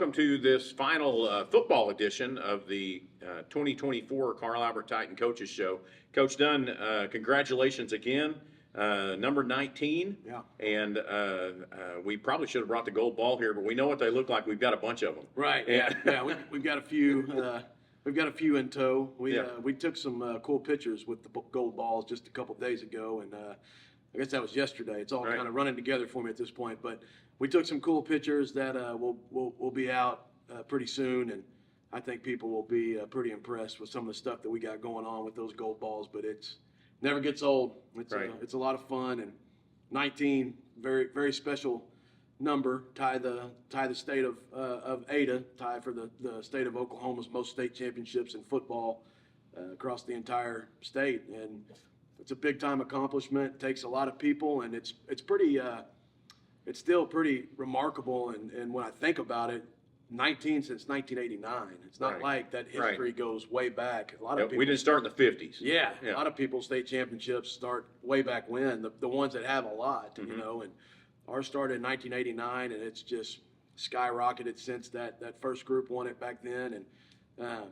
welcome to this final football edition of the 2024 Carl Albert Titan Coaches Show. Coach Dunn, congratulations again, number 19. Yeah. And we probably should have brought the gold ball here, but we know what they look like. We've got a bunch of them. Right. Yeah. We've got a few. We've got a few in tow. We took some cool pictures with the gold balls just a couple days ago, and I guess that was yesterday. It's all kind of running together for me at this point, but we took some cool pictures that will be out pretty soon, and I think people will be pretty impressed with some of the stuff that we got going on with those gold balls. But it's never gets old. It's a lot of fun, and 19, very very special number. Tie the state of Ada, tie for the state of Oklahoma's most state championships in football across the entire state, and it's a big time accomplishment. It takes a lot of people, and it's pretty. It's still pretty remarkable, and when I think about it, 19 since 1989. It's not like that history goes way back. A lot of people, we didn't start in the 50s. Yeah, a lot of people's state championships start way back when. The ones that have a lot, you know, and ours started in 1989, and it's just skyrocketed since that first group won it back then, and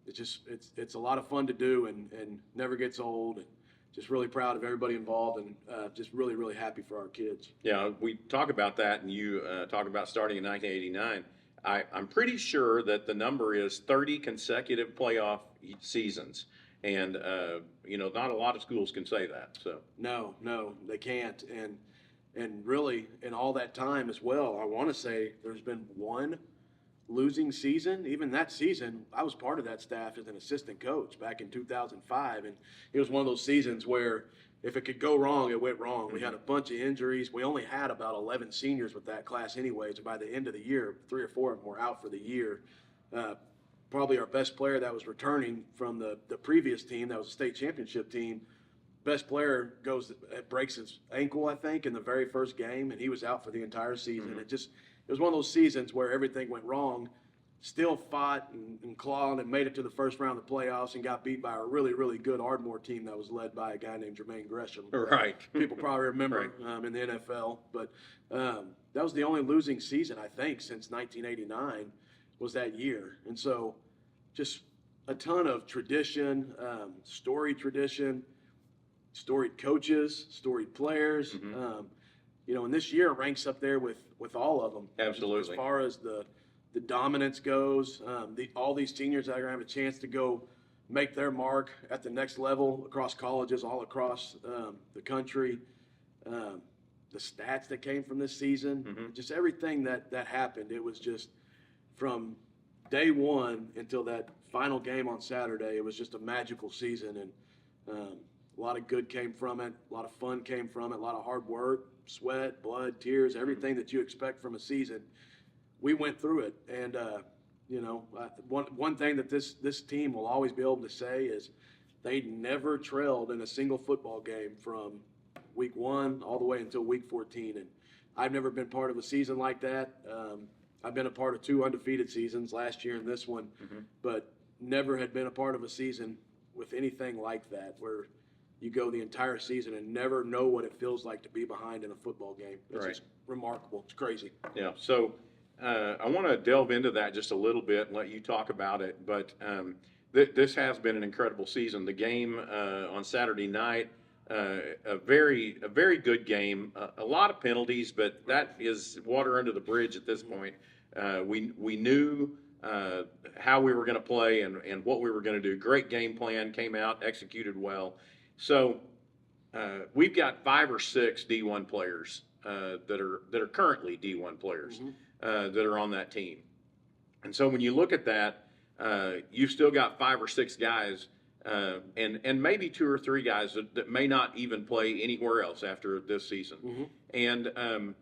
it's a lot of fun to do, and never gets old. And just really proud of everybody involved, and just really, really happy for our kids. Yeah, we talk about that, and you talk about starting in 1989. I'm pretty sure that the number is 30 consecutive playoff seasons, and not a lot of schools can say that. So no, they can't, and really in all that time as well, I want to say there's been one losing season. Even that season, I was part of that staff as an assistant coach back in 2005, and it was one of those seasons where if it could go wrong, it went wrong. We had a bunch of injuries. We only had about 11 seniors with that class anyways. By the end of the year, 3 or 4 of them were out for the year. Probably our best player that was returning from the previous team, that was a state championship team, best player breaks his ankle, I think, in the very first game, and he was out for the entire season. It was one of those seasons where everything went wrong, still fought and clawed and made it to the first round of the playoffs and got beat by a really, really good Ardmore team that was led by a guy named Jermaine Gresham. Right. People probably remember in the NFL. But that was the only losing season, I think, since 1989 was that year. And so just a ton of tradition, storied coaches, storied players. And this year ranks up there with all of them. Absolutely. As far as the dominance goes, all these seniors that are going to have a chance to go make their mark at the next level across colleges all across the country, the stats that came from this season, just everything that happened. It was just from day one until that final game on Saturday, it was just a magical season, and a lot of good came from it, a lot of fun came from it, a lot of hard work, sweat, blood, tears, everything that you expect from a season. We went through it, and one thing that this team will always be able to say is they never trailed in a single football game from week 1 all the way until week 14. And I've never been part of a season like that. I've been a part of 2 undefeated seasons, last year and this one, but never had been a part of a season with anything like that, where you go the entire season and never know what it feels like to be behind in a football game. It's just remarkable. It's crazy. Yeah. So I want to delve into that just a little bit and let you talk about it. But this has been an incredible season. The game on Saturday night, a very good game. A lot of penalties, but that is water under the bridge at this point. We knew how we were going to play and what we were going to do. Great game plan, came out, executed well. So we've got 5 or 6 D1 players that are currently D1 players that are on that team. And so when you look at that, you've still got 5 or 6 guys and maybe 2 or 3 guys that may not even play anywhere else after this season. And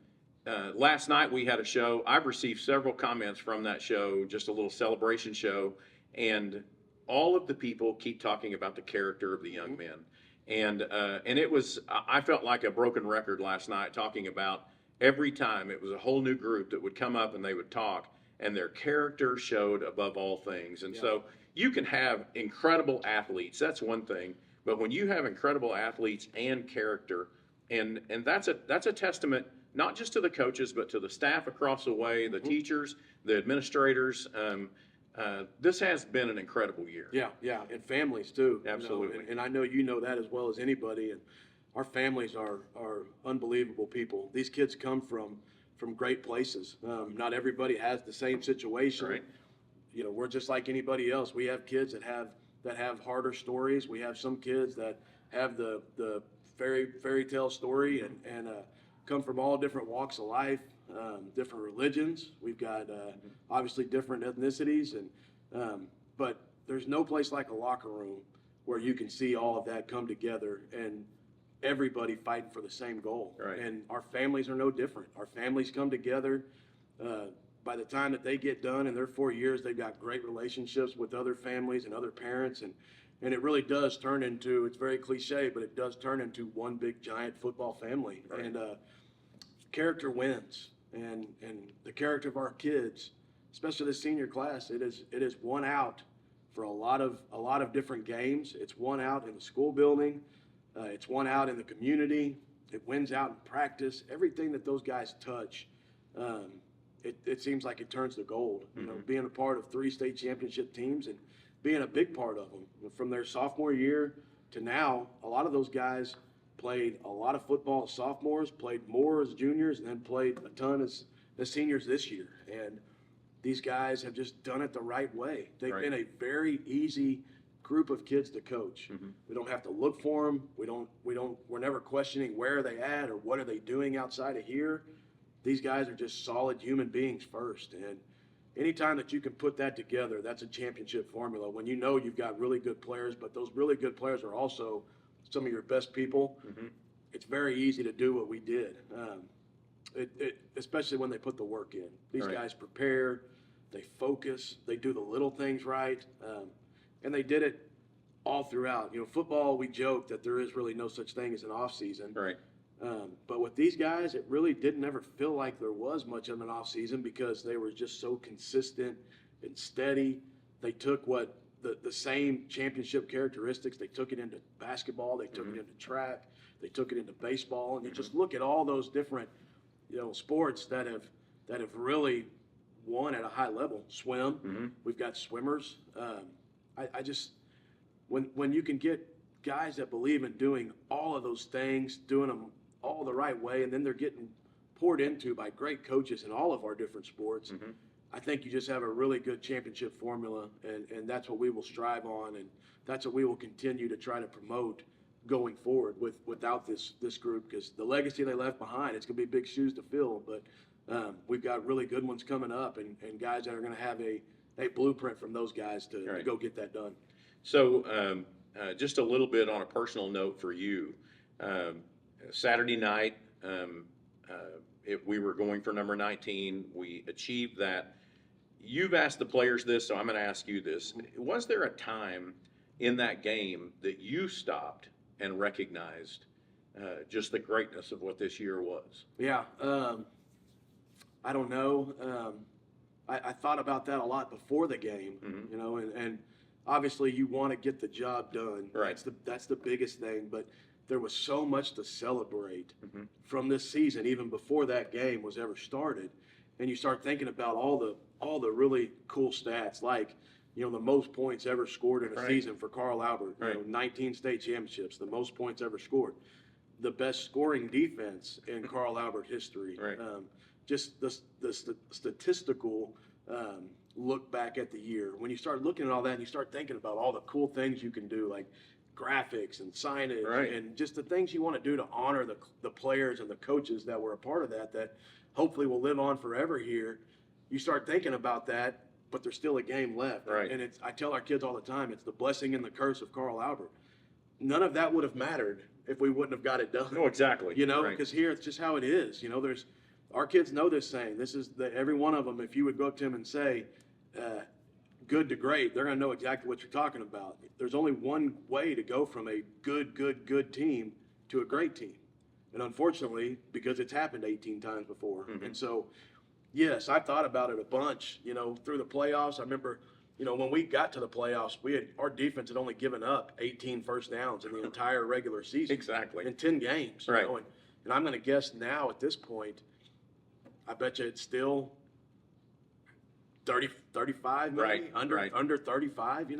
last night we had a show. I've received several comments from that show, just a little celebration show, and all of the people keep talking about the character of the young men. And it was, I felt like a broken record last night talking about every time it was a whole new group that would come up and they would talk, and their character showed above all things. And so you can have incredible athletes, that's one thing, but when you have incredible athletes and character, and that's a testament not just to the coaches, but to the staff across the way, the teachers, the administrators. This has been an incredible year. Yeah, and families too. Absolutely. And I know you know that as well as anybody. And our families are unbelievable people. These kids come from great places. Not everybody has the same situation. Right. We're just like anybody else. We have kids that have harder stories. We have some kids that have the fairy tale story and come from all different walks of life, different religions. We've got obviously different ethnicities, but there's no place like a locker room where you can see all of that come together and everybody fighting for the same goal. Right. And our families are no different. Our families come together. By the time that they get done in their 4 years, they've got great relationships with other families and other parents. And it really does turn into, it's very cliche, but it does turn into one big giant football family. Right. And character wins. And the character of our kids, especially the senior class, it is won out for a lot of different games. It's won out in the school building. It's won out in the community. It wins out in practice. Everything that those guys touch, it seems like it turns to gold. Being a part of 3 state championship teams and being a big part of them from their sophomore year to now. A lot of those guys played a lot of football as sophomores, played more as juniors, and then played a ton as seniors this year. And these guys have just done it the right way. They've been a very easy group of kids to coach. We don't have to look for them. We're never questioning where are they at or what are they doing outside of here. These guys are just solid human beings first. And anytime that you can put that together, that's a championship formula. When you know you've got really good players, but those really good players are also some of your best people, it's very easy to do what we did. Especially when they put the work in. These guys prepare, they focus, they do the little things right. And they did it all throughout. Football, we joke that there is really no such thing as an off season. Right. But with these guys, it really didn't ever feel like there was much of an off season because they were just so consistent and steady. They took what the same championship characteristics. They took it into basketball. They took it into track. They took it into baseball. And you just look at all those different, sports that have really won at a high level. Swim. We've got swimmers. I just when you can get guys that believe in doing all of those things, doing them all the right way, and then they're getting poured into by great coaches in all of our different sports, I think you just have a really good championship formula, and that's what we will strive on, and that's what we will continue to try to promote going forward without this group, because the legacy they left behind, it's going to be big shoes to fill, but we've got really good ones coming up, and guys that are going to have a blueprint from those guys to go get that done. So just a little bit on a personal note for you. Saturday night, we were going for number 19. We achieved that. You've asked the players this, so I'm going to ask you this. Was there a time in that game that you stopped and recognized just the greatness of what this year was? Yeah. I don't know. I thought about that a lot before the game, and obviously you want to get the job done. Right. That's the biggest thing, but there was so much to celebrate from this season, even before that game was ever started. And you start thinking about all the really cool stats, like, the most points ever scored in a season for Carl Albert, 19 state championships, the most points ever scored, the best scoring defense in Carl Albert history. Right. Just the statistical look back at the year. When you start looking at all that and you start thinking about all the cool things you can do, like graphics and signage and just the things you want to do to honor the players and the coaches that were a part of that hopefully will live on forever here. You start thinking about that, but there's still a game left. Right. And I tell our kids all the time, it's the blessing and the curse of Carl Albert. None of that would have mattered if we wouldn't have got it done. No, exactly. Because here it's just how it is. Our kids know this saying. This is every one of them. If you would go up to them and say, good to great, they're going to know exactly what you're talking about. There's only one way to go from a good team to a great team. And unfortunately, because it's happened 18 times before. And so, yes, I thought about it a bunch, through the playoffs. I remember, when we got to the playoffs, our defense had only given up 18 first downs in the entire regular season. Exactly. In 10 games. Right. And I'm going to guess now at this point, I bet you it's still 30, 35, maybe Right, right. under 35,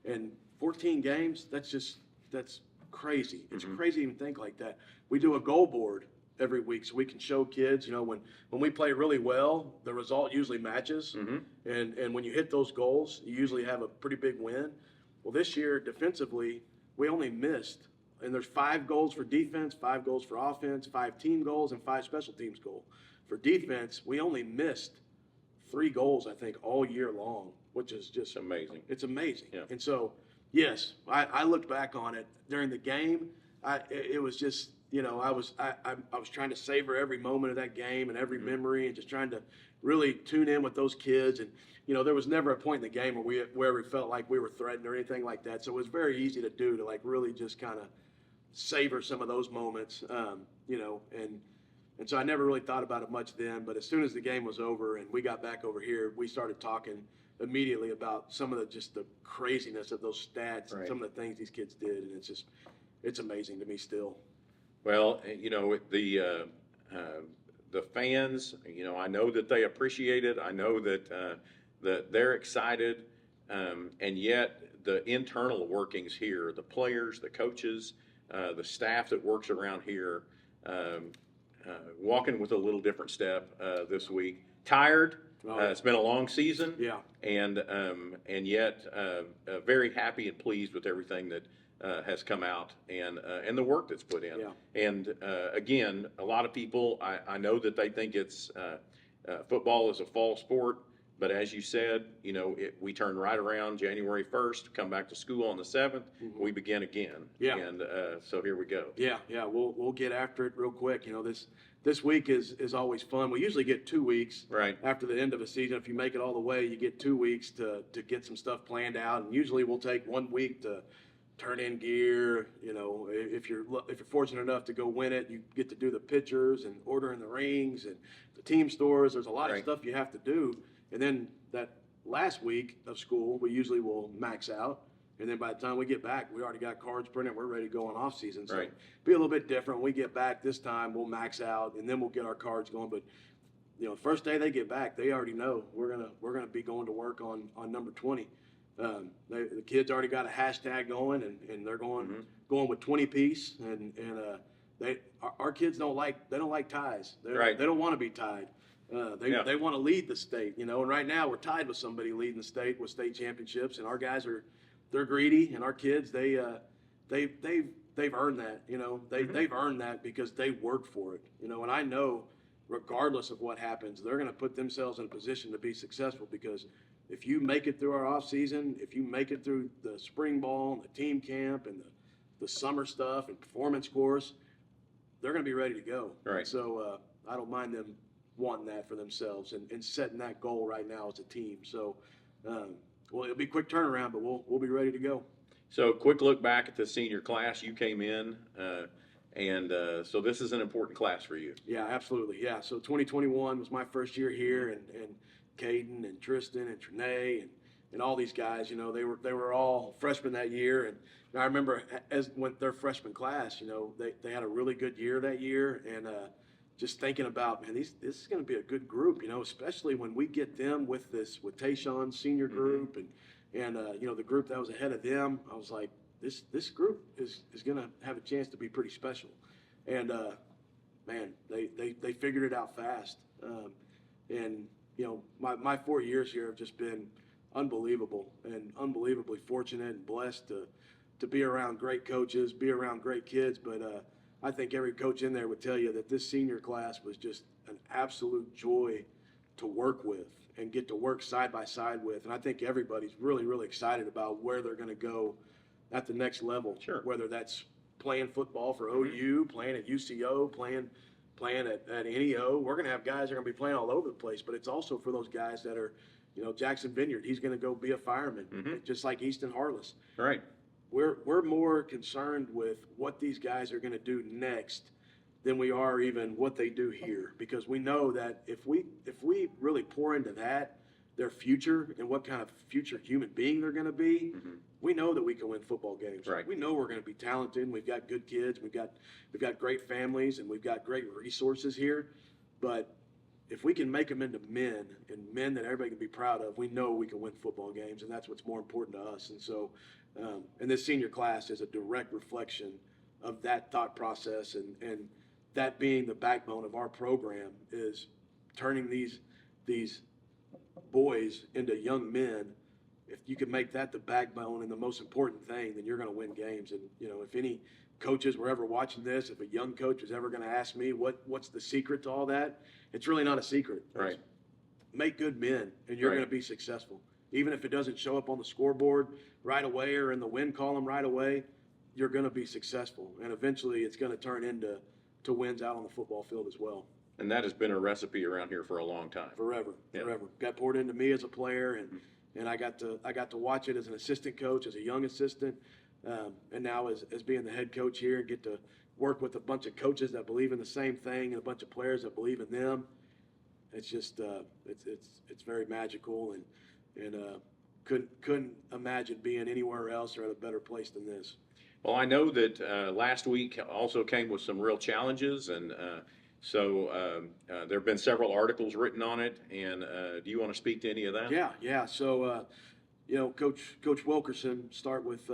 and 14 games. That's crazy. It's crazy to even think like that. We do a goal board every week so we can show kids, when we play really well, the result usually matches. And when you hit those goals, you usually have a pretty big win. Well, this year defensively, we only missed, and there's 5 goals for defense, 5 goals for offense, 5 team goals, and 5 special teams goals. For defense, we only missed 3 goals, I think, all year long, which is just amazing. It's amazing. Yeah. And so, yes, I looked back on it during the game. It was just, I was trying to savor every moment of that game and every memory, and just trying to really tune in with those kids. And there was never a point in the game where we felt like we were threatened or anything like that. So it was very easy to do, to like really just kind of savor some of those moments, and so I never really thought about it much then. But as soon as the game was over and we got back over here, we started talking immediately about some of the craziness of those stats, and some of the things these kids did, and it's amazing to me still. Well, the fans, I know that they appreciate it. I know that they're excited, and yet the internal workings here, the players, the coaches, the staff that works around here, walking with a little different step this week. Tired. It's been a long season. Yeah. And yet very happy and pleased with everything that has come out and the work that's put in. Yeah. And again, a lot of people, I know that they think it's football is a fall sport. But as you said, we turn right around January 1st, come back to school on the 7th, we begin again. Yeah. And so here we go. Yeah, we'll get after it real quick. This week is always fun. We usually get 2 weeks after the end of a season. If you make it all the way, you get 2 weeks to get some stuff planned out. And usually we'll take 1 week to turn in gear. If you're fortunate enough to go win it, you get to do the pictures and ordering the rings and the team stores. There's a lot of stuff you have to do. And then that last week of school, we usually will max out. And then by the time we get back, we already got cards printed. We're ready to go on off season. So be a little bit different. When we get back this time, we'll max out, and then we'll get our cards going. But the first day they get back, they already know we're gonna be going to work on number 20. The kids already got a hashtag going, and they're going with 20 piece. And our kids don't like ties. They don't want to be tied. They want to lead the state, and right now we're tied with somebody leading the state with state championships, and our guys they're greedy, and our kids they've earned that, they've earned that because they work for it, and I know regardless of what happens, they're going to put themselves in a position to be successful, because if you make it through our off season, if you make it through the spring ball and the team camp and the summer stuff and performance course, they're going to be ready to go. Right. So I don't mind them wanting that for themselves and setting that goal right now as a team. So, it'll be a quick turnaround, but we'll be ready to go. So, quick look back at the senior class. You came in, and so this is an important class for you. Yeah, absolutely. Yeah. So 2021 was my first year here, and Caden and Tristan and Trinae and all these guys, they were all freshmen that year. And I remember when their freshman class, they had a really good year that year, and just thinking about, man, this is going to be a good group, especially when we get them with Tayshawn's senior group and the group that was ahead of them. I was like, this group is going to have a chance to be pretty special. And man, they figured it out fast. And my 4 years here have just been unbelievable and unbelievably fortunate and blessed to be around great coaches, be around great kids, but I think every coach in there would tell you that this senior class was just an absolute joy to work with and get to work side by side with. And I think everybody's really, really excited about where they're going to go at the next level. Sure. Whether that's playing football for OU, playing at UCO, playing at NEO. We're going to have guys that are going to be playing all over the place, but it's also for those guys that are, Jackson Vineyard, he's going to go be a fireman, just like Easton Harless. Right. We're more concerned with what these guys are going to do next than we are even what they do here, because we know that if we really pour into that, their future and what kind of future human being they're going to be, we know that we can win football games. Right. We know we're going to be talented. And we've got good kids. We've got great families, and we've got great resources here. But if we can make them into men and men that everybody can be proud of, we know we can win football games, and that's what's more important to us. And so, and this senior class is a direct reflection of that thought process, and that being the backbone of our program is turning these boys into young men. If you can make that the backbone and the most important thing, then you're going to win games. And, you know, if any coaches were ever watching this, if a young coach was ever going to ask me what's the secret to all that, it's really not a secret. Right. It's make good men, and you're Right. going to be successful. Even if it doesn't show up on the scoreboard right away or in the win column right away, you're going to be successful. And eventually it's going to turn into wins out on the football field as well. And that has been a recipe around here for a long time. Forever. Yeah. Got poured into me as a player, and I got to watch it as an assistant coach, as a young assistant, and now as being the head coach here, and get to work with a bunch of coaches that believe in the same thing and a bunch of players that believe in them. It's just it's very magical, and couldn't imagine being anywhere else or at a better place than this. Well, I know that last week also came with some real challenges, and so there have been several articles written on it. And do you want to speak to any of that? Yeah. So, you know, Coach Wilkerson, start with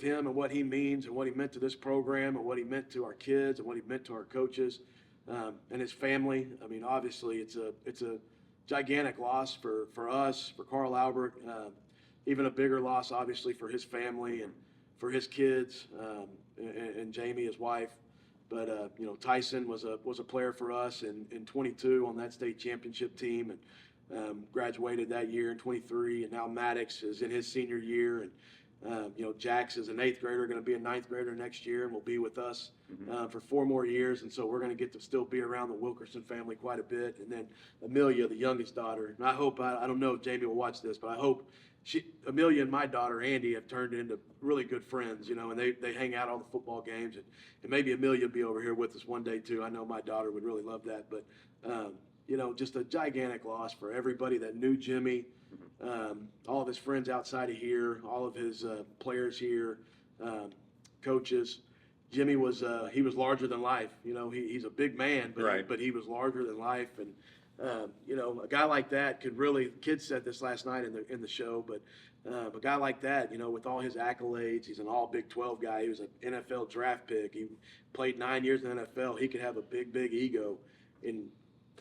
him and what he means and what he meant to this program and what he meant to our kids and what he meant to our coaches and his family. I mean, obviously, it's a gigantic loss for us, for Carl Albert, even a bigger loss, obviously, for his family and for his kids and Jamie, his wife. But you know, Tyson was a player for us in 22 on that state championship team, and graduated that year in 23. And now Maddox is in his senior year, and you know, Jax is an 8th grader, going to be a 9th grader next year, and will be with us for 4 more years. And so we're going to get to still be around the Wilkerson family quite a bit. And then Amelia, the youngest daughter, and I hope I don't know if Jamie will watch this, but I hope Amelia and my daughter Andy have turned into really good friends, you know, and they hang out all the football games, and maybe Amelia will be over here with us one day too. I know my daughter would really love that, but you know, just a gigantic loss for everybody that knew Jimmy, all of his friends outside of here, all of his players here, coaches. Jimmy was he was larger than life. You know, he's a big man, but Right. but he was larger than life, and you know, a guy like that could really. Kids said this last night in the show, but a guy like that, you know, with all his accolades, he's an all Big 12 guy. He was an NFL draft pick. He played 9 years in the NFL. He could have a big ego, and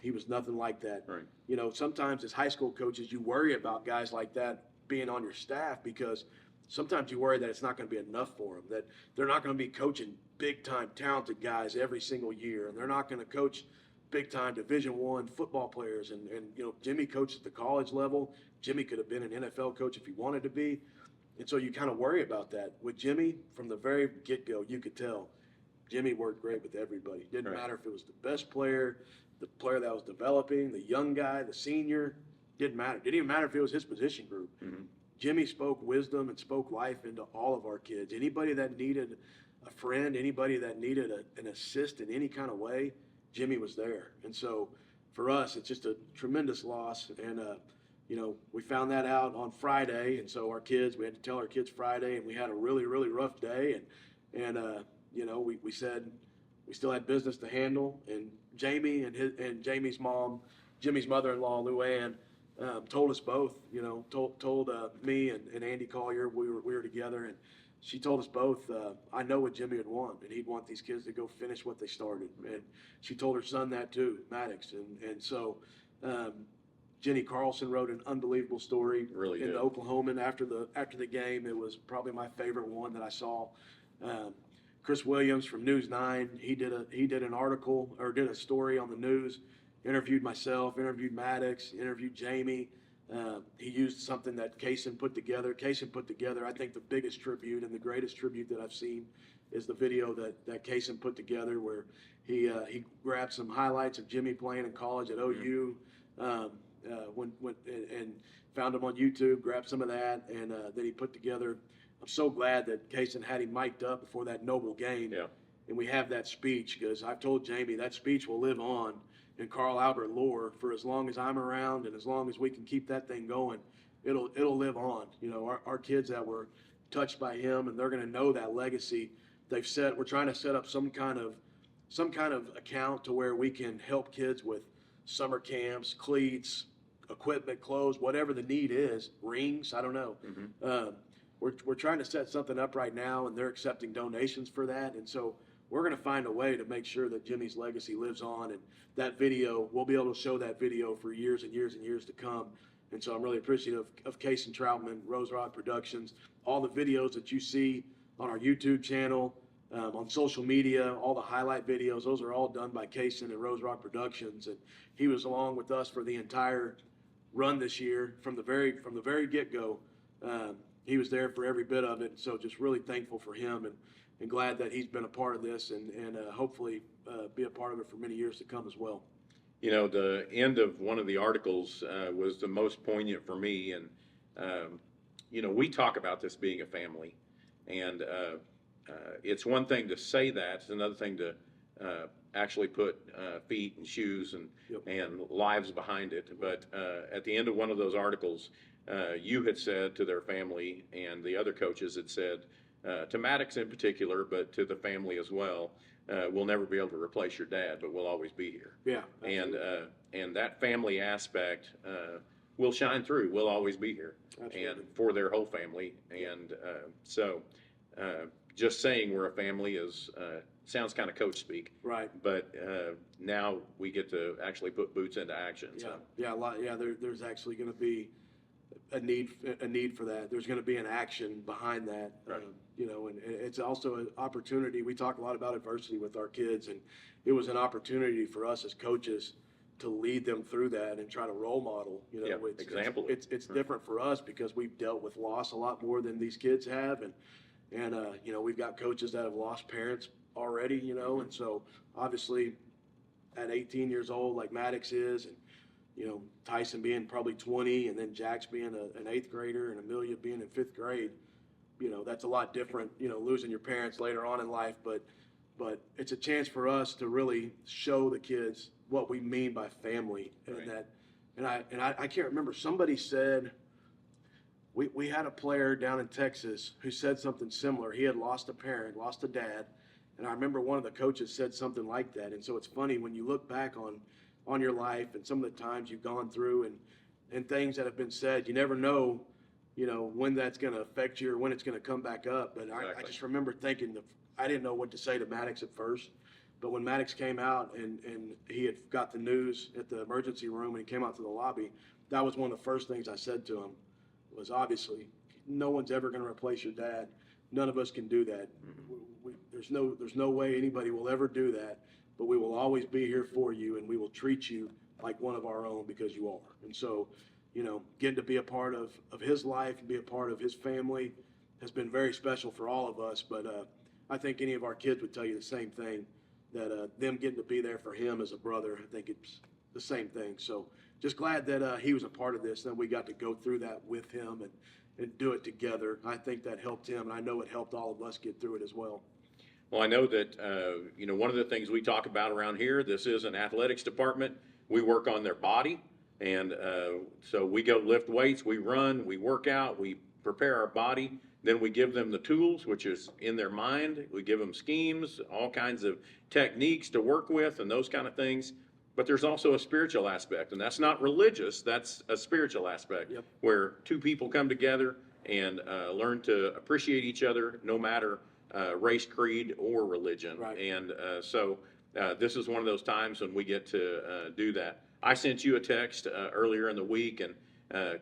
he was nothing like that. Right. You know, sometimes as high school coaches, you worry about guys like that being on your staff because sometimes you worry that it's not going to be enough for them, that they're not going to be coaching big-time talented guys every single year, and they're not going to coach big-time Division I football players. And you know, Jimmy coached at the college level. Jimmy could have been an NFL coach if he wanted to be. And so you kind of worry about that. With Jimmy, from the very get-go, you could tell Jimmy worked great with everybody. Didn't Right. matter if it was the best player, the player that was developing, the young guy, the senior. Didn't matter. Didn't even matter if it was his position group. Jimmy spoke wisdom and spoke life into all of our kids. Anybody that needed a friend, anybody that needed an assist in any kind of way, Jimmy was there. And so for us, it's just a tremendous loss. And, you know, we found that out on Friday. And so we had to tell our kids Friday, and we had a really, really rough day. And you know, we said we still had business to handle. And Jamie and Jamie's mom, Jimmy's mother-in-law, Luann, told us both, you know, told me and Andy Collier, we were together, and she told us both, I know what Jimmy would want, and he'd want these kids to go finish what they started. And she told her son that too, Maddox. And so Jenny Carlson wrote an unbelievable story Really in did. the Oklahoman after the game. It was probably my favorite one that I saw. Chris Williams from News 9, he did an article or did a story on the news, interviewed myself, interviewed Maddox, interviewed Jamie. He used something that Kaysen put together. Kaysen put together, I think, the biggest tribute and the greatest tribute that I've seen is the video that Kaysen put together where he grabbed some highlights of Jimmy playing in college at OU and found him on YouTube, grabbed some of that, and then he put together. I'm so glad that Kaysen had him mic'd up before that Noble game. Yeah. And we have that speech because I've told Jamie that speech will live on and Carl Albert lore for as long as I'm around, and as long as we can keep that thing going, it'll live on. You know, our kids that were touched by him, and they're going to know that legacy. We're trying to set up some kind of account to where we can help kids with summer camps, cleats, equipment, clothes, whatever the need is, rings, I don't know. We're trying to set something up right now, and they're accepting donations for that. And so we're going to find a way to make sure that Jimmy's legacy lives on, and that video, we'll be able to show that video for years and years and years to come. And so I'm really appreciative of Case and Troutman, Rose Rock Productions, all the videos that you see on our YouTube channel, on social media, all the highlight videos, those are all done by Case and Rose Rock Productions. And he was along with us for the entire run this year from the very get-go. He was there for every bit of it. So just really thankful for him, and glad that he's been a part of this, and hopefully be a part of it for many years to come as well. You know, the end of one of the articles was the most poignant for me. And, you know, we talk about this being a family. And it's one thing to say that. It's another thing to actually put feet and shoes and lives behind it. But at the end of one of those articles, you had said to their family, and the other coaches had said, to Maddox in particular, but to the family as well, we'll never be able to replace your dad, but we'll always be here. Yeah, absolutely. And that family aspect will shine through. We'll always be here, Absolutely. and for their whole family. And so just saying we're a family is sounds kind of coach speak, right? But now we get to actually put boots into action. Yeah, So. yeah, a lot. Yeah, there's actually going to be a need for that. There's going to be an action behind that. Right. You know, and it's also an opportunity. We talk a lot about adversity with our kids, and it was an opportunity for us as coaches to lead them through that and try to role model. You know, example. It's different for us because we've dealt with loss a lot more than these kids have, and you know, we've got coaches that have lost parents already. You know, and so obviously at 18 years old, like Maddox is, and you know, Tyson being probably 20, and then Jax being an 8th grader, and Amelia being in 5th grade. You know, that's a lot different, you know, losing your parents later on in life, but it's a chance for us to really show the kids what we mean by family. Right. And I can't remember, somebody said, we had a player down in Texas who said something similar. He had lost a parent, lost a dad, and I remember one of the coaches said something like that. And so it's funny when you look back on your life and some of the times you've gone through and things that have been said, you never know, you know, when that's going to affect you or when it's going to come back up. But Exactly. I just remember thinking I didn't know what to say to Maddox at first, but when Maddox came out and he had got the news at the emergency room and he came out to the lobby, that was one of the first things I said to him was, obviously, no one's ever going to replace your dad. None of us can do that. There's no way anybody will ever do that, but we will always be here for you, and we will treat you like one of our own because you are. And so, you know, getting to be a part of his life and be a part of his family has been very special for all of us. But I think any of our kids would tell you the same thing, that them getting to be there for him as a brother, I think it's the same thing. So just glad that he was a part of this, that we got to go through that with him and do it together. I think that helped him, and I know it helped all of us get through it as well. Well, I know that, you know, one of the things we talk about around here, this is an athletics department. We work on their body. And so we go lift weights, we run, we work out, we prepare our body. Then we give them the tools, which is in their mind. We give them schemes, all kinds of techniques to work with and those kind of things. But there's also a spiritual aspect, and that's not religious. That's a spiritual aspect. Yep. Where two people come together and learn to appreciate each other, no matter race, creed, or religion. Right. And so this is one of those times when we get to do that. I sent you a text earlier in the week, and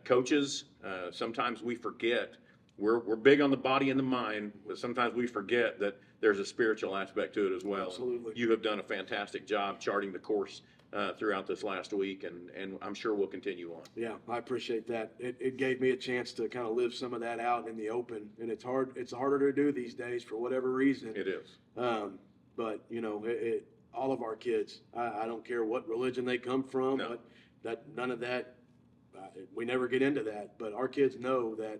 coaches, sometimes we forget. We're big on the body and the mind, but sometimes we forget that there's a spiritual aspect to it as well. Absolutely. You have done a fantastic job charting the course throughout this last week, and I'm sure we'll continue on. Yeah, I appreciate that. It gave me a chance to kind of live some of that out in the open, and it's harder to do these days for whatever reason. It is. But you know, all of our kids, I don't care what religion they come from, No. but none of that, we never get into that. But our kids know that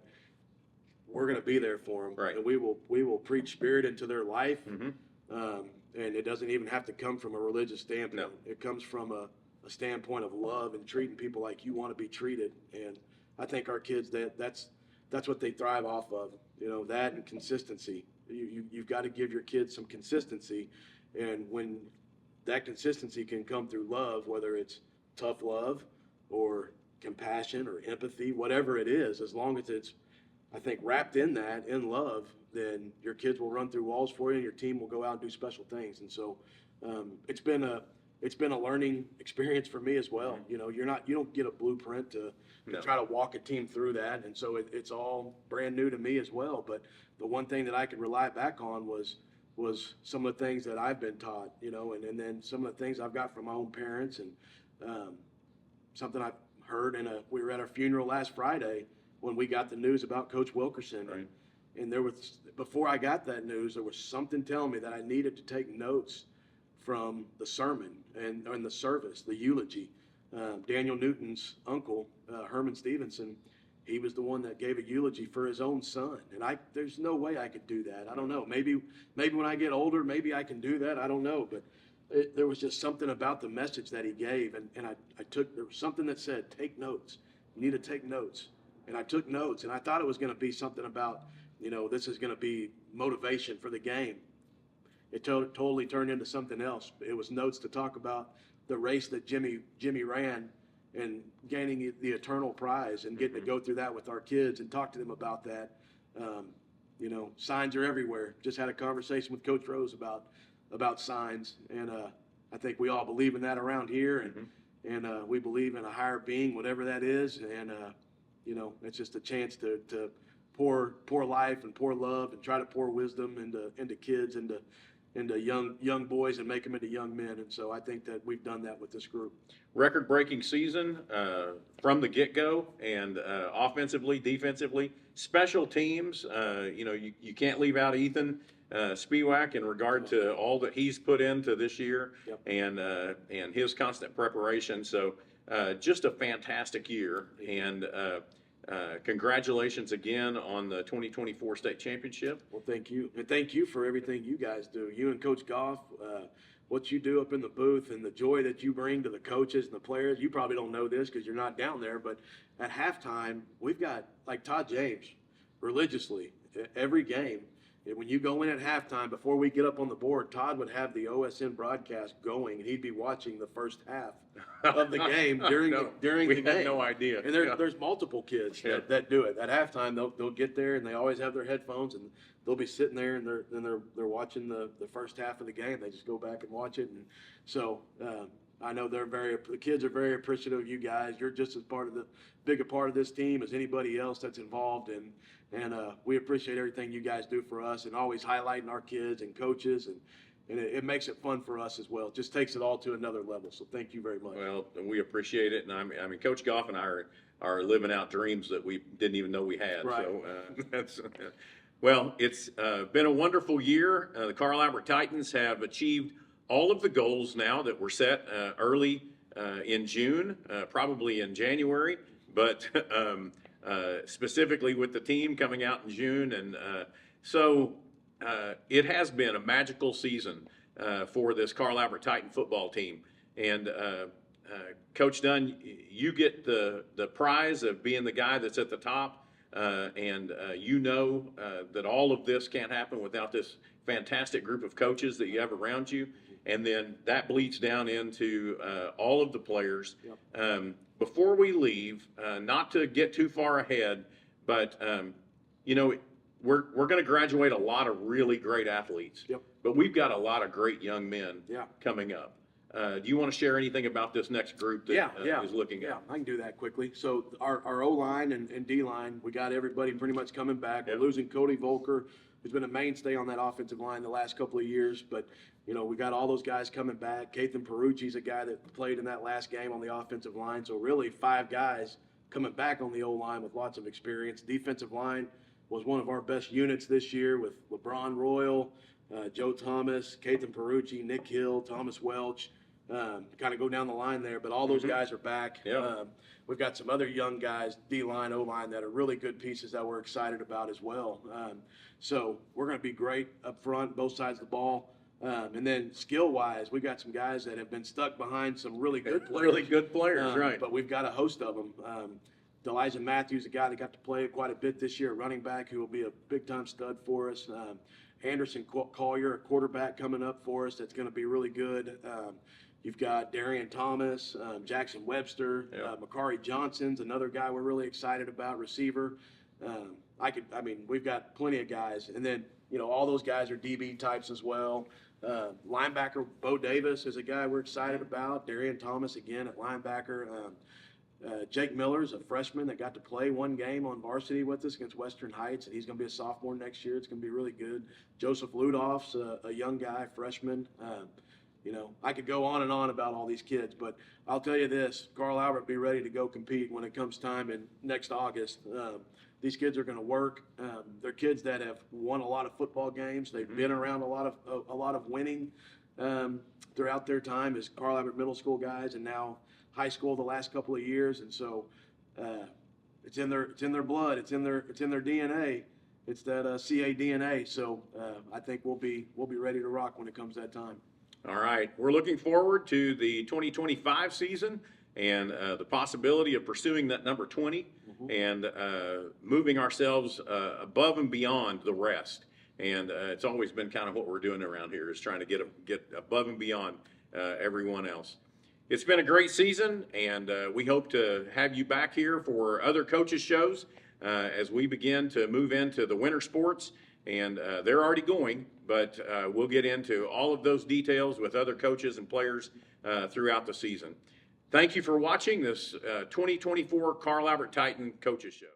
we're going to be there for them, Right. and we will preach spirit into their life. Mm-hmm. And it doesn't even have to come from a religious standpoint. No. It comes from a standpoint of love and treating people like you want to be treated. And I think our kids, that's what they thrive off of, that and consistency. You've got to give your kids some consistency. And when that consistency can come through love, whether it's tough love or compassion or empathy, whatever it is, as long as it's, I think, wrapped in that, in love, then your kids will run through walls for you and your team will go out and do special things. And so it's been a learning experience for me as well. You don't get a blueprint to try to walk a team through that. And so it's all brand new to me as well. But the one thing that I could rely back on was some of the things that I've been taught, and then some of the things I've got from my own parents, and something I've heard we were at our funeral last Friday when we got the news about Coach Wilkerson. Right. And before I got that news, there was something telling me that I needed to take notes from the sermon and the service, the eulogy. Daniel Newton's uncle, Herman Stevenson, he was the one that gave a eulogy for his own son. And there's no way I could do that. I don't know. Maybe when I get older, maybe I can do that. I don't know. But there was just something about the message that he gave. And there was something that said, take notes. You need to take notes. And I took notes, and I thought it was going to be something about, this is going to be motivation for the game. It totally turned into something else. It was notes to talk about the race that Jimmy ran and gaining the eternal prize and getting to go through that with our kids and talk to them about that. Signs are everywhere. Just had a conversation with Coach Rose about signs, and I think we all believe in that around here, and we believe in a higher being, whatever that is, and it's just a chance to pour life and pour love and try to pour wisdom into kids, into young boys, and make them into young men. And so I think that we've done that with this group. Record-breaking season from the get-go, and offensively, defensively, special teams. You can't leave out Ethan Spiewak in regard to all that he's put into this year. Yep. and his constant preparation. So just a fantastic year, and congratulations again on the 2024 state championship. Well, thank you. And thank you for everything you guys do. You and Coach Goff, what you do up in the booth and the joy that you bring to the coaches and the players. You probably don't know this because you're not down there, but at halftime, we've got, like Todd James, religiously, every game. When you go in at halftime, before we get up on the board, Todd would have the OSN broadcast going, and he'd be watching the first half of the game during the game. We had no idea. And there's multiple kids that do it. At halftime, they'll get there, and they always have their headphones, and they'll be sitting there, and they're watching the first half of the game. They just go back and watch it. And so I know the kids are very appreciative of you guys. You're just as big a part of this team as anybody else that's involved, and we appreciate everything you guys do for us, and always highlighting our kids and coaches, and it makes it fun for us as well. It just takes it all to another level. So thank you very much. Well, we appreciate it, and I mean, Coach Goff and I are living out dreams that we didn't even know we had. Right. So well, it's been a wonderful year. The Carl Albert Titans have achieved all of the goals now that were set early in June, probably in January, but specifically with the team coming out in June. And so it has been a magical season for this Carl Albert Titan football team. And Coach Dunn, you get the prize of being the guy that's at the top. And that all of this can't happen without this fantastic group of coaches that you have around you. And then that bleeds down into all of the players. Yep. Before we leave, not to get too far ahead, but we're going to graduate a lot of really great athletes. Yep. But we've got a lot of great young men Yeah. coming up. Do you want to share anything about this next group that is looking at? Yeah, I can do that quickly. So our O-line and D-line, we got everybody pretty much coming back. Yep. We're losing Cody Volker, who's been a mainstay on that offensive line the last couple of years. But, we got all those guys coming back. Kathan Perucci's a guy that played in that last game on the offensive line. So really 5 guys coming back on the O-line with lots of experience. Defensive line was one of our best units this year with LeBron Royal, Joe Thomas, Kathan Perucci, Nick Hill, Thomas Welch. Kind of go down the line there, but all those guys are back. Yeah. We've got some other young guys, D-line, O-line, that are really good pieces that we're excited about as well. So we're going to be great up front, both sides of the ball. And then skill-wise, we got some guys that have been stuck behind some really good players. Really good players, right. But we've got a host of them. Elijah Matthews, a guy that got to play quite a bit this year, a running back who will be a big-time stud for us. Anderson Collier, a quarterback coming up for us that's going to be really good. You've got Darian Thomas, Jackson Webster, Makari Johnson's another guy we're really excited about, receiver. We've got plenty of guys. And then, all those guys are DB types as well. Linebacker Bo Davis is a guy we're excited about. Darian Thomas again at linebacker. Jake Miller's a freshman that got to play one game on varsity with us against Western Heights, and he's going to be a sophomore next year. It's going to be really good. Joseph Ludoff's a young guy, freshman. I could go on and on about all these kids, but I'll tell you this, Carl Albert be ready to go compete when it comes time in next August. These kids are going to work. They're kids that have won a lot of football games. They've been around a lot of winning throughout their time as Carl Albert Middle School guys, and now high school the last couple of years. And so it's in their blood. It's in their DNA. It's that CA DNA. So I think we'll be ready to rock when it comes that time. All right. We're looking forward to the 2025 season and the possibility of pursuing that number 20 and moving ourselves above and beyond the rest. And it's always been kind of what we're doing around here, is trying to get above and beyond everyone else. It's been a great season, and we hope to have you back here for other coaches' shows as we begin to move into the winter sports. And they're already going, but we'll get into all of those details with other coaches and players throughout the season. Thank you for watching this 2024 Carl Albert Titan Coaches Show.